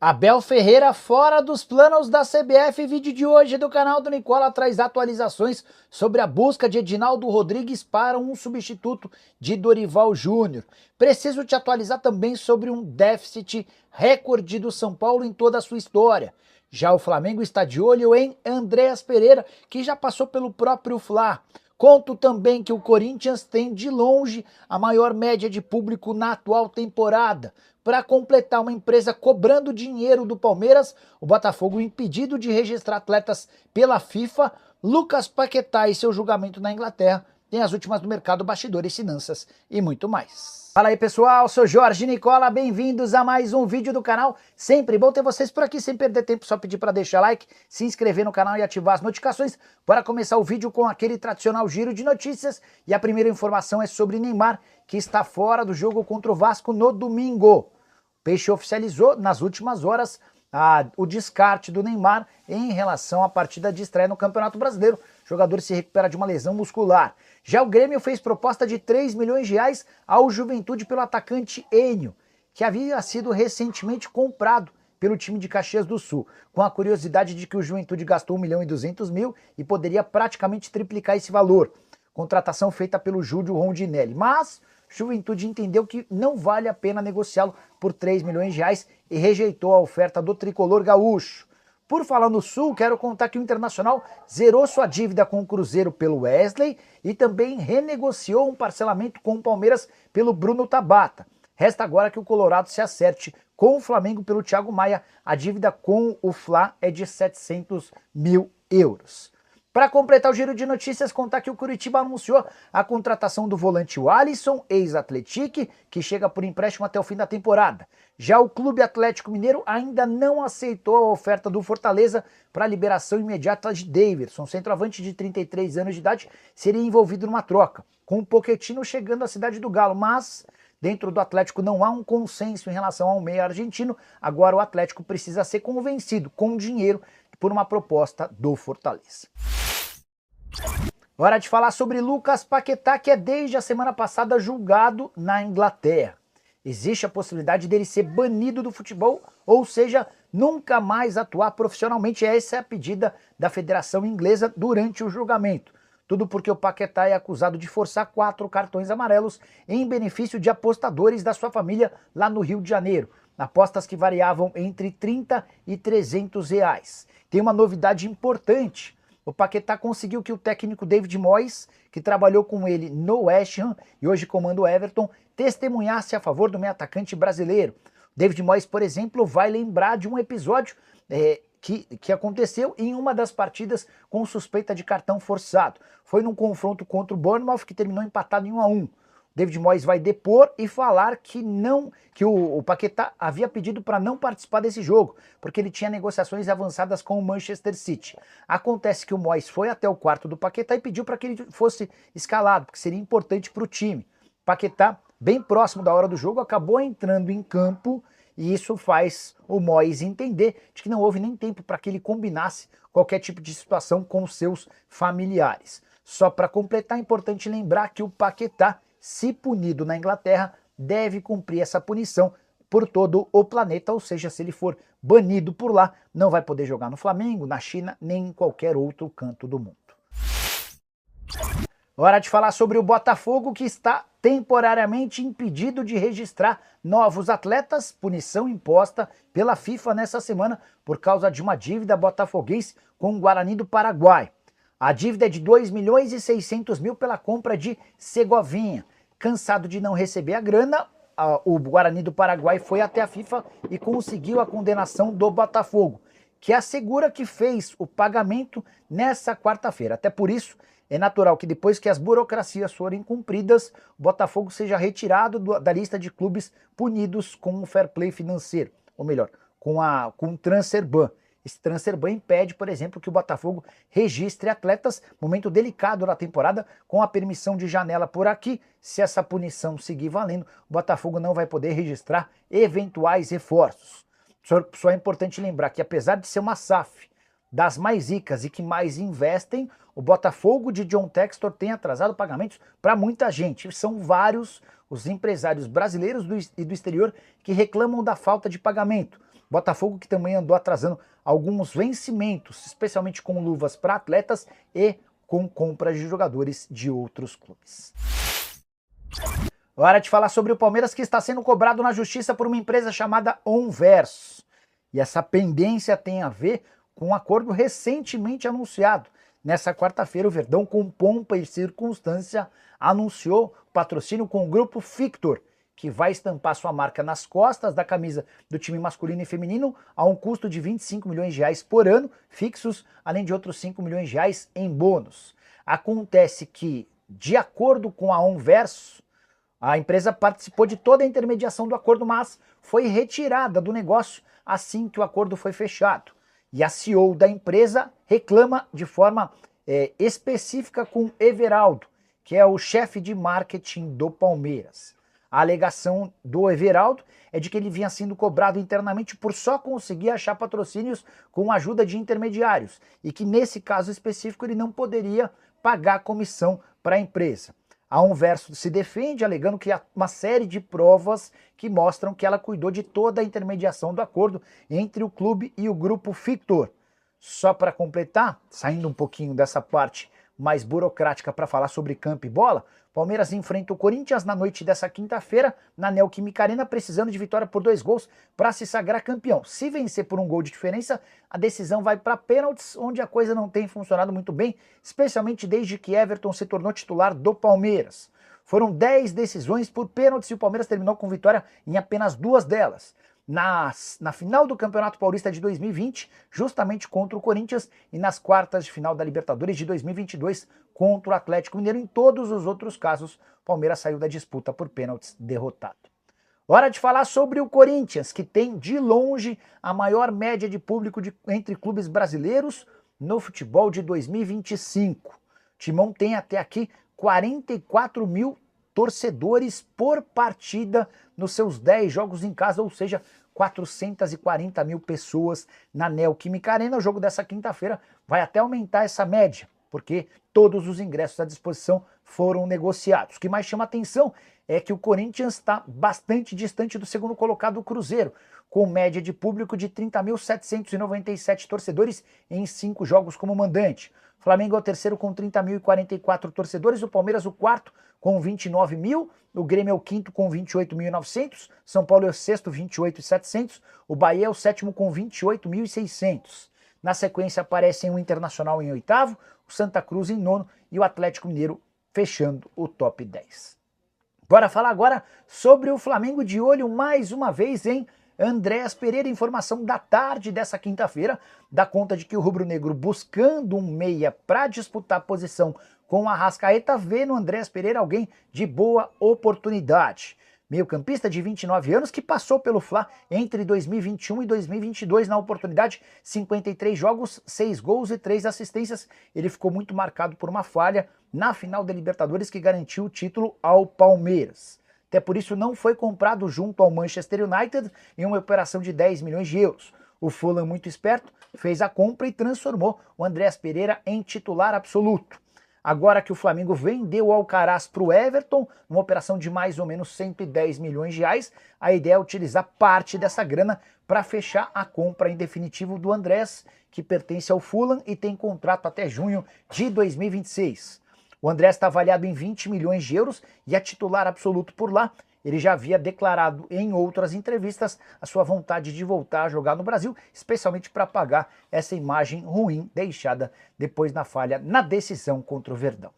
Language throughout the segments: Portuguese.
Abel Ferreira fora dos planos da CBF. Vídeo de hoje do canal do Nicola traz atualizações sobre a busca de Edinaldo Rodrigues para um substituto de Dorival Júnior. Preciso te atualizar também sobre um déficit recorde do São Paulo em toda a sua história. Já o Flamengo está de olho em Andréas Pereira, que já passou pelo próprio Fla. Conto também que o Corinthians tem de longe a maior média de público na atual temporada. Para completar, uma empresa cobrando dinheiro do Palmeiras, o Botafogo impedido de registrar atletas pela FIFA, Lucas Paquetá e seu julgamento na Inglaterra, tem as últimas do mercado, bastidores, finanças e muito mais. Fala aí pessoal, sou Jorge Nicola, bem-vindos a mais um vídeo do canal. Sempre bom ter vocês por aqui, sem perder tempo, só pedir para deixar like, se inscrever no canal e ativar as notificações. Bora começar o vídeo com aquele tradicional giro de notícias. E a primeira informação é sobre Neymar, que está fora do jogo contra o Vasco no domingo. O Peixe oficializou nas últimas horas o descarte do Neymar em relação à partida de estreia no Campeonato Brasileiro. O jogador se recupera de uma lesão muscular. Já o Grêmio fez proposta de 3 milhões de reais ao Juventude pelo atacante Enio, que havia sido recentemente comprado pelo time de Caxias do Sul, com a curiosidade de que o Juventude gastou 1.200.000 e poderia praticamente triplicar esse valor. Contratação feita pelo Júlio Rondinelli, mas Juventude entendeu que não vale a pena negociá-lo por 3 milhões de reais e rejeitou a oferta do tricolor gaúcho. Por falar no Sul, quero contar que o Internacional zerou sua dívida com o Cruzeiro pelo Wesley e também renegociou um parcelamento com o Palmeiras pelo Bruno Tabata. Resta agora que o Colorado se acerte com o Flamengo pelo Thiago Maia. A dívida com o Fla é de 700 mil euros. Para completar o giro de notícias, contar que o Curitiba anunciou a contratação do volante Alisson, ex-Atlético, que chega por empréstimo até o fim da temporada. Já o Clube Atlético Mineiro ainda não aceitou a oferta do Fortaleza para a liberação imediata de Daverson. Centroavante de 33 anos de idade seria envolvido numa troca, com o Pochettino chegando à cidade do Galo, mas dentro do Atlético não há um consenso em relação ao meia argentino. Agora o Atlético precisa ser convencido com dinheiro por uma proposta do Fortaleza. Hora de falar sobre Lucas Paquetá, que é desde a semana passada julgado na Inglaterra. Existe a possibilidade dele ser banido do futebol, ou seja, nunca mais atuar profissionalmente. Essa é a pedida da Federação Inglesa durante o julgamento. Tudo porque o Paquetá é acusado de forçar 4 cartões amarelos em benefício de apostadores da sua família lá no Rio de Janeiro. Apostas que variavam entre 30 e 300 reais. Tem uma novidade importante. O Paquetá conseguiu que o técnico David Moyes, que trabalhou com ele no West Ham e hoje comanda o Everton, testemunhasse a favor do meio atacante brasileiro. David Moyes, por exemplo, vai lembrar de um episódio que aconteceu em uma das partidas com suspeita de cartão forçado. Foi num confronto contra o Bournemouth que terminou empatado em 1-1. David Moyes vai depor e falar que o Paquetá havia pedido para não participar desse jogo, porque ele tinha negociações avançadas com o Manchester City. Acontece que o Moyes foi até o quarto do Paquetá e pediu para que ele fosse escalado, porque seria importante para o time. Paquetá, bem próximo da hora do jogo, acabou entrando em campo e isso faz o Moyes entender de que não houve nem tempo para que ele combinasse qualquer tipo de situação com seus familiares. Só para completar, é importante lembrar que o Paquetá, se punido na Inglaterra, deve cumprir essa punição por todo o planeta, ou seja, se ele for banido por lá, não vai poder jogar no Flamengo, na China, nem em qualquer outro canto do mundo. Hora de falar sobre o Botafogo, que está temporariamente impedido de registrar novos atletas, punição imposta pela FIFA nessa semana por causa de uma dívida botafoguense com o Guarani do Paraguai. A dívida é de 2.600.000 pela compra de Segovinha. Cansado de não receber a grana, o Guarani do Paraguai foi até a FIFA e conseguiu a condenação do Botafogo, que assegura que fez o pagamento nessa quarta-feira. Até por isso, é natural que depois que as burocracias forem cumpridas, o Botafogo seja retirado da lista de clubes punidos com o fair play financeiro, ou melhor, com o transfer ban. Esse transfer ban impede, por exemplo, que o Botafogo registre atletas, momento delicado da temporada, com a permissão de janela por aqui. Se essa punição seguir valendo, o Botafogo não vai poder registrar eventuais reforços. Só é importante lembrar que, apesar de ser uma SAF das mais ricas e que mais investem, o Botafogo de John Textor tem atrasado pagamentos para muita gente. São vários os empresários brasileiros e do exterior que reclamam da falta de pagamento. Botafogo que também andou atrasando alguns vencimentos, especialmente com luvas para atletas e com compras de jogadores de outros clubes. Hora de falar sobre o Palmeiras, que está sendo cobrado na justiça por uma empresa chamada Onverso. E essa pendência tem a ver com um acordo recentemente anunciado. Nessa quarta-feira, o Verdão, com pompa e circunstância, anunciou patrocínio com o grupo Fictor, que vai estampar sua marca nas costas da camisa do time masculino e feminino a um custo de 25 milhões de reais por ano, fixos, além de outros 5 milhões de reais em bônus. Acontece que, de acordo com a Onverso, a empresa participou de toda a intermediação do acordo, mas foi retirada do negócio assim que o acordo foi fechado. E a CEO da empresa reclama de forma específica com Everaldo, que é o chefe de marketing do Palmeiras. A alegação do Everaldo é de que ele vinha sendo cobrado internamente por só conseguir achar patrocínios com a ajuda de intermediários e que nesse caso específico ele não poderia pagar comissão para a empresa. A Onverso se defende alegando que há uma série de provas que mostram que ela cuidou de toda a intermediação do acordo entre o clube e o grupo Fictor. Só para completar, saindo um pouquinho dessa parte mais burocrática para falar sobre campo e bola, Palmeiras enfrenta o Corinthians na noite dessa quinta-feira na Neoquímica Arena, precisando de vitória por 2 gols para se sagrar campeão. Se vencer por 1 gol de diferença, a decisão vai para pênaltis, onde a coisa não tem funcionado muito bem, especialmente desde que Everton se tornou titular do Palmeiras. Foram 10 decisões por pênaltis e o Palmeiras terminou com vitória em apenas 2 delas. Na final do Campeonato Paulista de 2020, justamente contra o Corinthians, e nas quartas de final da Libertadores de 2022 contra o Atlético Mineiro. Em todos os outros casos, o Palmeiras saiu da disputa por pênaltis derrotado. Hora de falar sobre o Corinthians, que tem de longe a maior média de público entre clubes brasileiros no futebol de 2025. O Timão tem até aqui 44 mil torcedores por partida nos seus 10 jogos em casa, ou seja, 440 mil pessoas na Neoquímica Arena. O jogo dessa quinta-feira vai até aumentar essa média, porque todos os ingressos à disposição foram negociados. O que mais chama atenção é que o Corinthians está bastante distante do segundo colocado, o Cruzeiro, com média de público de 30.797 torcedores em 5 jogos como mandante. O Flamengo é o terceiro com 30.044 torcedores, o Palmeiras o quarto com 29 mil, o Grêmio é o quinto com 28.900, São Paulo é o sexto, 28.700, o Bahia é o sétimo com 28.600. Na sequência aparecem o Internacional em oitavo, o Santa Cruz em nono e o Atlético Mineiro fechando o top 10. Bora falar agora sobre o Flamengo, de olho mais uma vez em Andréas Pereira. Informação da tarde dessa quinta-feira dá conta de que o rubro-negro, buscando um meia para disputar a posição com o Arrascaeta, vê no Andréas Pereira alguém de boa oportunidade. Meio-campista de 29 anos que passou pelo Fla entre 2021 e 2022 na oportunidade, 53 jogos, 6 gols e 3 assistências. Ele ficou muito marcado por uma falha na final da Libertadores que garantiu o título ao Palmeiras. Até por isso não foi comprado junto ao Manchester United em uma operação de 10 milhões de euros. O Fulham, muito esperto, fez a compra e transformou o Andréas Pereira em titular absoluto. Agora que o Flamengo vendeu o Alcaraz para o Everton, numa operação de mais ou menos 110 milhões de reais, a ideia é utilizar parte dessa grana para fechar a compra em definitivo do Andrés, que pertence ao Fulham e tem contrato até junho de 2026. O Andrés está avaliado em 20 milhões de euros e é titular absoluto por lá. Ele já havia declarado em outras entrevistas a sua vontade de voltar a jogar no Brasil, especialmente para apagar essa imagem ruim deixada depois na falha na decisão contra o Verdão.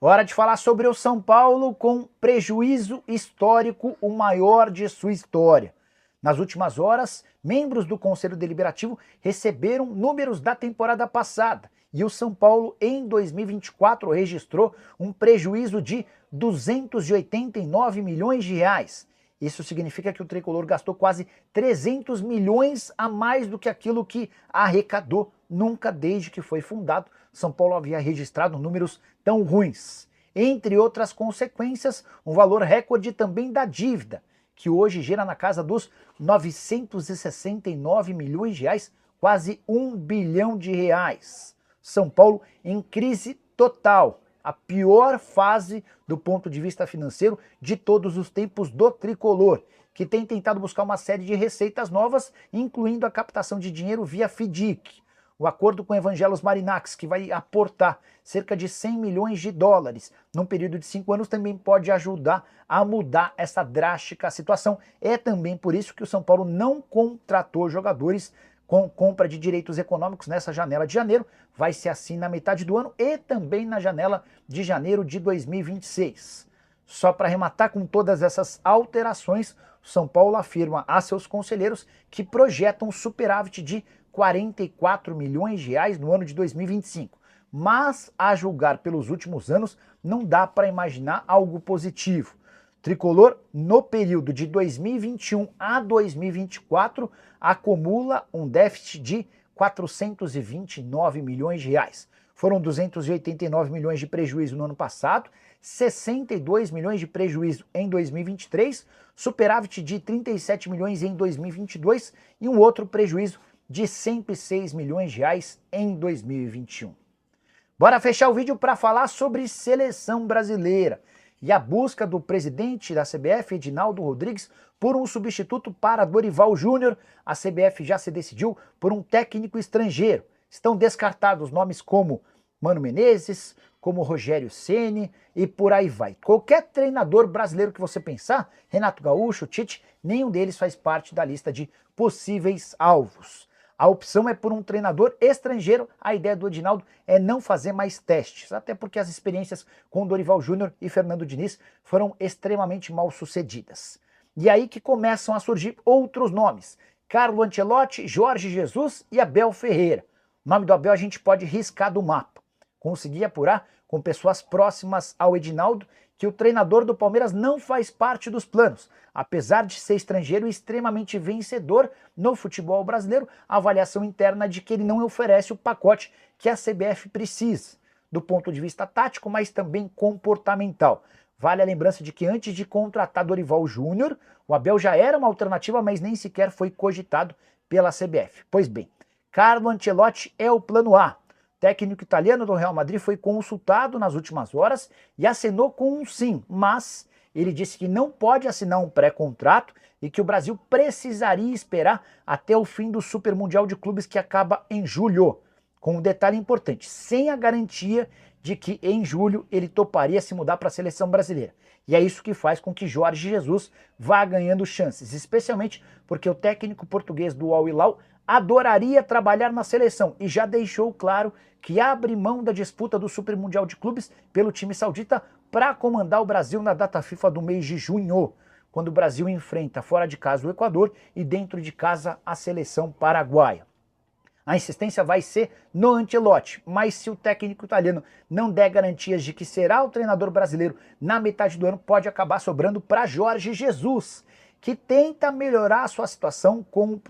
Hora de falar sobre o São Paulo com prejuízo histórico, o maior de sua história. Nas últimas horas, membros do Conselho Deliberativo receberam números da temporada passada e o São Paulo, em 2024, registrou um prejuízo de 289 milhões de reais. Isso significa que o tricolor gastou quase 300 milhões a mais do que aquilo que arrecadou. Nunca desde que foi fundado, São Paulo havia registrado números tão ruins. Entre outras consequências, um valor recorde também da dívida, que hoje gira na casa dos 969 milhões de reais, quase 1 bilhão de reais. São Paulo em crise total, a pior fase do ponto de vista financeiro de todos os tempos do tricolor. que tem tentado buscar uma série de receitas novas, incluindo a captação de dinheiro via FDIC. O acordo com Evangelos Marinax, que vai aportar cerca de 100 milhões de dólares num período de 5 anos, também pode ajudar a mudar essa drástica situação. É também por isso que o São Paulo não contratou jogadores com compra de direitos econômicos nessa janela de janeiro. Vai ser assim na metade do ano e também na janela de janeiro de 2026. Só para arrematar, com todas essas alterações, o São Paulo afirma a seus conselheiros que projetam um superávit de 44 milhões de reais no ano de 2025. Mas, a julgar pelos últimos anos, não dá para imaginar algo positivo. Tricolor, no período de 2021 a 2024, acumula um déficit de 429 milhões de reais. Foram 289 milhões de prejuízo no ano passado, 62 milhões de prejuízo em 2023, superávit de 37 milhões em 2022 e um outro prejuízo de 106 milhões de reais em 2021. Bora fechar o vídeo para falar sobre seleção brasileira e a busca do presidente da CBF, Edinaldo Rodrigues, por um substituto para Dorival Júnior. A CBF já se decidiu por um técnico estrangeiro. Estão descartados nomes como Mano Menezes, como Rogério Ceni e por aí vai. Qualquer treinador brasileiro que você pensar, Renato Gaúcho, Tite, nenhum deles faz parte da lista de possíveis alvos. A opção é por um treinador estrangeiro. A ideia do Edinaldo é não fazer mais testes, até porque as experiências com Dorival Júnior e Fernando Diniz foram extremamente mal sucedidas. E aí que começam a surgir outros nomes: Carlo Ancelotti, Jorge Jesus e Abel Ferreira. O nome do Abel a gente pode riscar do mapa. Consegui apurar com pessoas próximas ao Edinaldo que o treinador do Palmeiras não faz parte dos planos. Apesar de ser estrangeiro e extremamente vencedor no futebol brasileiro, a avaliação interna é de que ele não oferece o pacote que a CBF precisa, do ponto de vista tático, mas também comportamental. Vale a lembrança de que antes de contratar Dorival Júnior, o Abel já era uma alternativa, mas nem sequer foi cogitado pela CBF. Pois bem, Carlo Ancelotti é o plano A. O técnico italiano do Real Madrid foi consultado nas últimas horas e acenou com um sim, mas ele disse que não pode assinar um pré-contrato e que o Brasil precisaria esperar até o fim do Super Mundial de Clubes, que acaba em julho. Com um detalhe importante: sem a garantia de que em julho ele toparia se mudar para a seleção brasileira. E é isso que faz com que Jorge Jesus vá ganhando chances, especialmente porque o técnico português do Al Hilal adoraria trabalhar na seleção e já deixou claro que abre mão da disputa do Super Mundial de Clubes pelo time saudita para comandar o Brasil na data FIFA do mês de junho, quando o Brasil enfrenta fora de casa o Equador e dentro de casa a seleção paraguaia. A insistência vai ser no Ancelotti, mas se o técnico italiano não der garantias de que será o treinador brasileiro na metade do ano, pode acabar sobrando para Jorge Jesus, que tenta melhorar a sua situação com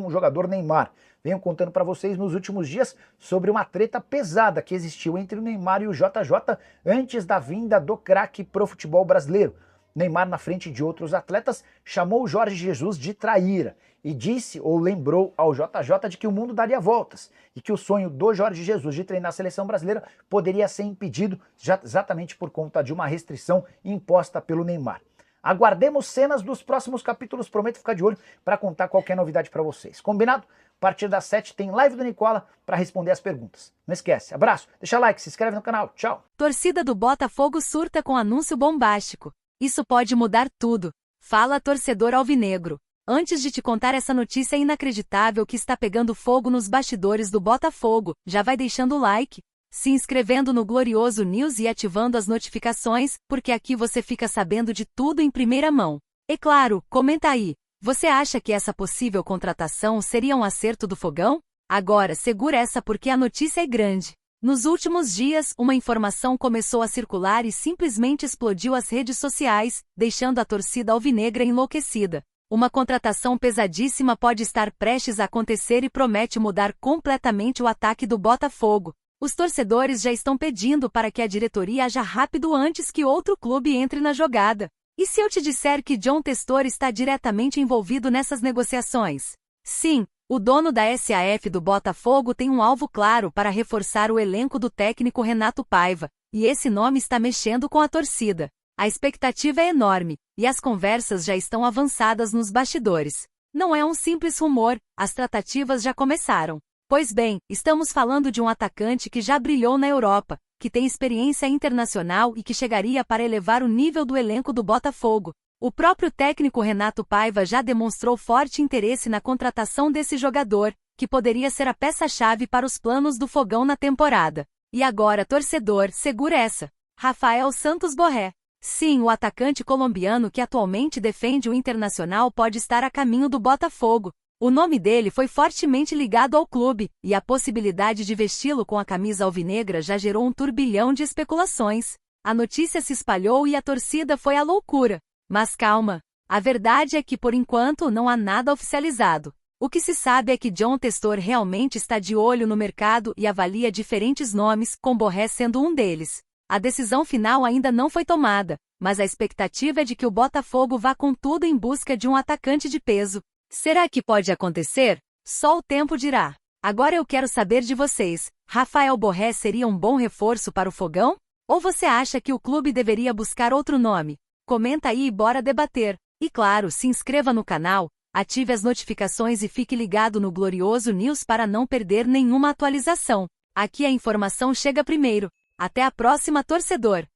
o jogador Neymar. Venho contando para vocês nos últimos dias sobre uma treta pesada que existiu entre o Neymar e o JJ antes da vinda do craque pro futebol brasileiro. Neymar, na frente de outros atletas, chamou o Jorge Jesus de traíra e disse ou lembrou ao JJ de que o mundo daria voltas e que o sonho do Jorge Jesus de treinar a seleção brasileira poderia ser impedido exatamente por conta de uma restrição imposta pelo Neymar. Aguardemos cenas dos próximos capítulos, prometo ficar de olho para contar qualquer novidade para vocês. Combinado? A partir das 7 tem live do Nicola para responder as perguntas. Não esquece, abraço, deixa like, se inscreve no canal, tchau. Torcida do Botafogo surta com anúncio bombástico. Isso pode mudar tudo. Fala, torcedor alvinegro. Antes de te contar essa notícia inacreditável que está pegando fogo nos bastidores do Botafogo, já vai deixando o like, se inscrevendo no Glorioso News e ativando as notificações, porque aqui você fica sabendo de tudo em primeira mão. E claro, comenta aí, você acha que essa possível contratação seria um acerto do Fogão? Agora segura essa porque a notícia é grande. Nos últimos dias, uma informação começou a circular e simplesmente explodiu as redes sociais, deixando a torcida alvinegra enlouquecida. Uma contratação pesadíssima pode estar prestes a acontecer e promete mudar completamente o ataque do Botafogo. Os torcedores já estão pedindo para que a diretoria haja rápido antes que outro clube entre na jogada. E se eu te disser que John Testor está diretamente envolvido nessas negociações? Sim, o dono da SAF do Botafogo tem um alvo claro para reforçar o elenco do técnico Renato Paiva, e esse nome está mexendo com a torcida. A expectativa é enorme, e as conversas já estão avançadas nos bastidores. Não é um simples rumor, as tratativas já começaram. Pois bem, estamos falando de um atacante que já brilhou na Europa, que tem experiência internacional e que chegaria para elevar o nível do elenco do Botafogo. O próprio técnico Renato Paiva já demonstrou forte interesse na contratação desse jogador, que poderia ser a peça-chave para os planos do Fogão na temporada. E agora, torcedor, segura essa. Rafael Santos Borré. Sim, o atacante colombiano que atualmente defende o Internacional pode estar a caminho do Botafogo. O nome dele foi fortemente ligado ao clube, e a possibilidade de vesti-lo com a camisa alvinegra já gerou um turbilhão de especulações. A notícia se espalhou e a torcida foi à loucura. Mas calma, a verdade é que por enquanto não há nada oficializado. O que se sabe é que John Testor realmente está de olho no mercado e avalia diferentes nomes, com Borré sendo um deles. A decisão final ainda não foi tomada, mas a expectativa é de que o Botafogo vá com tudo em busca de um atacante de peso. Será que pode acontecer? Só o tempo dirá. Agora eu quero saber de vocês, Rafael Borré seria um bom reforço para o Fogão? Ou você acha que o clube deveria buscar outro nome? Comenta aí e bora debater. E claro, se inscreva no canal, ative as notificações e fique ligado no Glorioso News para não perder nenhuma atualização. Aqui a informação chega primeiro. Até a próxima, torcedor!